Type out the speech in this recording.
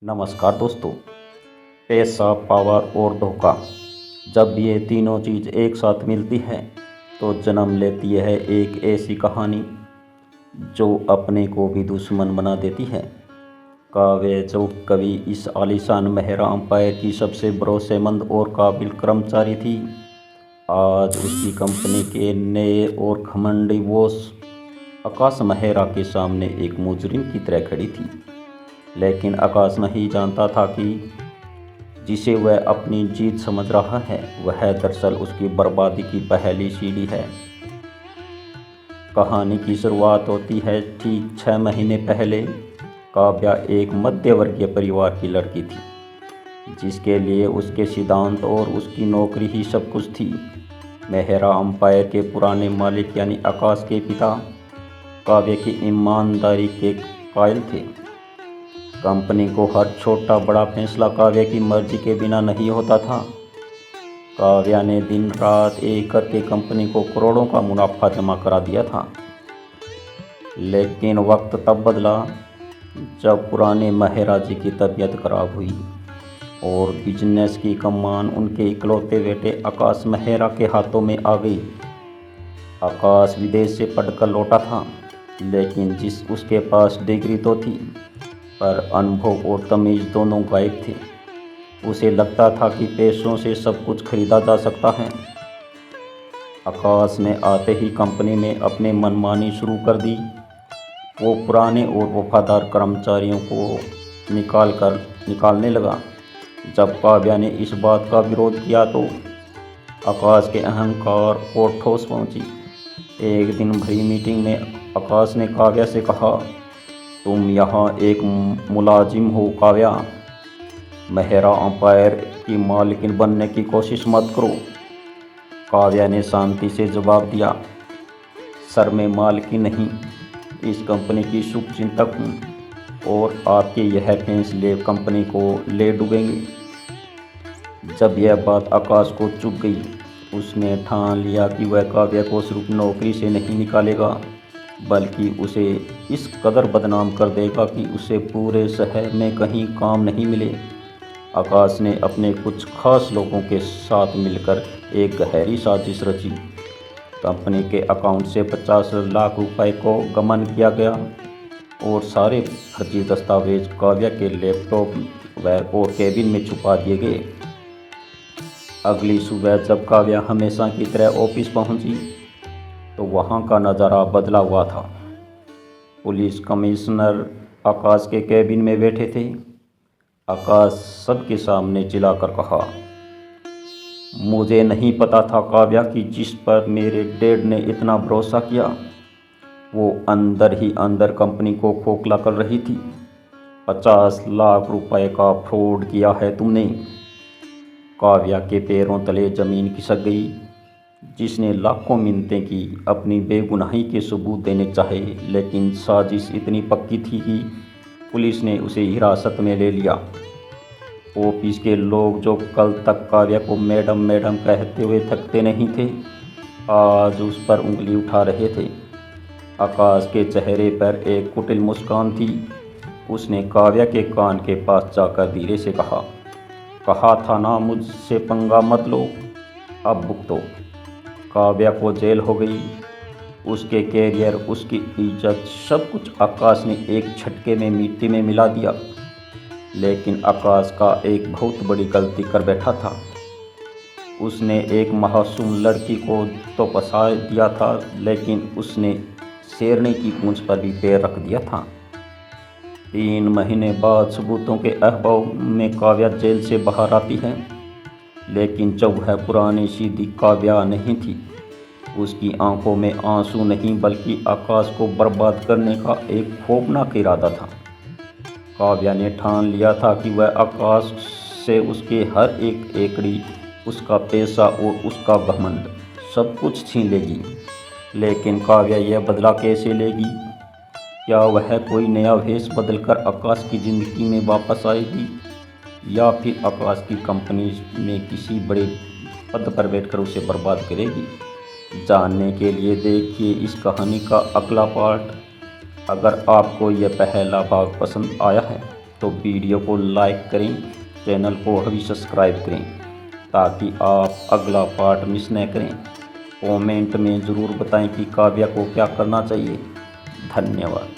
नमस्कार दोस्तों। पैसा, पावर और धोखा, जब ये तीनों चीज़ एक साथ मिलती है तो जन्म लेती है एक ऐसी कहानी जो अपने को भी दुश्मन बना देती है। काव्य, जो कभी इस आलीशान मेहरा अंपायर की सबसे भरोसेमंद और काबिल कर्मचारी थी, आज उसकी कंपनी के नए और घमंडी बॉस आकाश मेहरा के सामने एक मुजरिम की तरह खड़ी थी। लेकिन आकाश नहीं जानता था कि जिसे वह अपनी जीत समझ रहा है वह दरअसल उसकी बर्बादी की पहली सीढ़ी है। कहानी की शुरुआत होती है ठीक 6 महीने पहले। काव्या एक मध्यवर्गीय परिवार की लड़की थी जिसके लिए उसके सिद्धांत और उसकी नौकरी ही सब कुछ थी। मेहरा अंपायर के पुराने मालिक यानी आकाश के पिता काव्य की ईमानदारी के कायल थे। कंपनी को हर छोटा बड़ा फैसला काव्या की मर्जी के बिना नहीं होता था। काव्या ने दिन रात एक करके कंपनी को करोड़ों का मुनाफा जमा करा दिया था। लेकिन वक्त तब बदला जब पुराने मेहरा जी की तबीयत खराब हुई और बिजनेस की कमान उनके इकलौते बेटे आकाश मेहरा के हाथों में आ गई। आकाश विदेश से पढ़कर लौटा था, लेकिन जिस उसके पास डिग्री तो थी पर अनुभव और तमीज़ दोनों गायब थे। उसे लगता था कि पैसों से सब कुछ खरीदा जा सकता है। आकाश ने आते ही कंपनी में अपने मनमानी शुरू कर दी। वो पुराने और वफादार कर्मचारियों को निकालने लगा। जब काव्या ने इस बात का विरोध किया तो आकाश के अहंकार को ठोस पहुंची। एक दिन भरी मीटिंग में आकाश ने काव्या से कहा, तुम यहाँ एक मुलाजिम हो काव्या, मेहरा अंपायर की मालकिन बनने की कोशिश मत करो। काव्या ने शांति से जवाब दिया, सर मैं मालकिन नहीं, इस कंपनी की शुभ चिंतक हूँ और आपके यह फैसले कंपनी को ले डूबेंगे। जब यह बात आकाश को चुभ गई, उसने ठान लिया कि वह काव्या को सिर्फ नौकरी से नहीं निकालेगा बल्कि उसे इस कदर बदनाम कर देगा कि उसे पूरे शहर में कहीं काम नहीं मिले। आकाश ने अपने कुछ खास लोगों के साथ मिलकर एक गहरी साजिश रची। कंपनी के अकाउंट से 50 लाख रुपए को गबन किया गया और सारे फर्जी दस्तावेज काव्या के लैपटॉप और केबिन में छुपा दिए गए। अगली सुबह जब काव्या हमेशा की तरह ऑफिस पहुंची तो वहां का नज़ारा बदला हुआ था। पुलिस कमिश्नर आकाश के केबिन में बैठे थे। आकाश सबके सामने चिल्लाकर कहा, मुझे नहीं पता था काव्या कि जिस पर मेरे डैड ने इतना भरोसा किया वो अंदर ही अंदर कंपनी को खोखला कर रही थी। 50 लाख रुपए का फ्रॉड किया है तुमने। काव्या के पैरों तले ज़मीन खिसक गई। जिसने लाखों मिन्नतें की, अपनी बेगुनाही के सबूत देने चाहे, लेकिन साजिश इतनी पक्की थी कि पुलिस ने उसे हिरासत में ले लिया। ऑफिस के लोग जो कल तक काव्या को मैडम मैडम कहते हुए थकते नहीं थे, आज उस पर उंगली उठा रहे थे। आकाश के चेहरे पर एक कुटिल मुस्कान थी। उसने काव्या के कान के पास जाकर धीरे से कहा था ना मुझसे पंगा मत लो, अब भुगतो। काव्या को जेल हो गई। उसके कैरियर, उसकी इज्जत, सब कुछ आकाश ने एक झटके में मिट्टी में मिला दिया। लेकिन आकाश का एक बहुत बड़ी गलती कर बैठा था। उसने एक मासूम लड़की को तो फंसा दिया था, लेकिन उसने शेरनी की पूंछ पर भी पैर रख दिया था। 3 महीने बाद सबूतों के अभाव में काव्या जेल से बाहर आती है, लेकिन जब वह पुरानी सीधी काव्या नहीं थी। उसकी आंखों में आंसू नहीं बल्कि आकाश को बर्बाद करने का एक खौफनाक इरादा था। काव्या ने ठान लिया था कि वह आकाश से उसके हर एक एकड़ी, उसका पैसा और उसका घमंड सब कुछ छीन लेगी। लेकिन काव्या यह बदला कैसे लेगी? क्या वह कोई नया भेष बदलकर आकाश की ज़िंदगी में वापस आएगी या फिर आकाश की कंपनी में किसी बड़े पद पर बैठकर उसे बर्बाद करेगी? जानने के लिए देखिए इस कहानी का अगला पार्ट। अगर आपको यह पहला भाग पसंद आया है तो वीडियो को लाइक करें, चैनल को अभी सब्सक्राइब करें ताकि आप अगला पार्ट मिस न करें। कमेंट में ज़रूर बताएं कि काव्या को क्या करना चाहिए। धन्यवाद।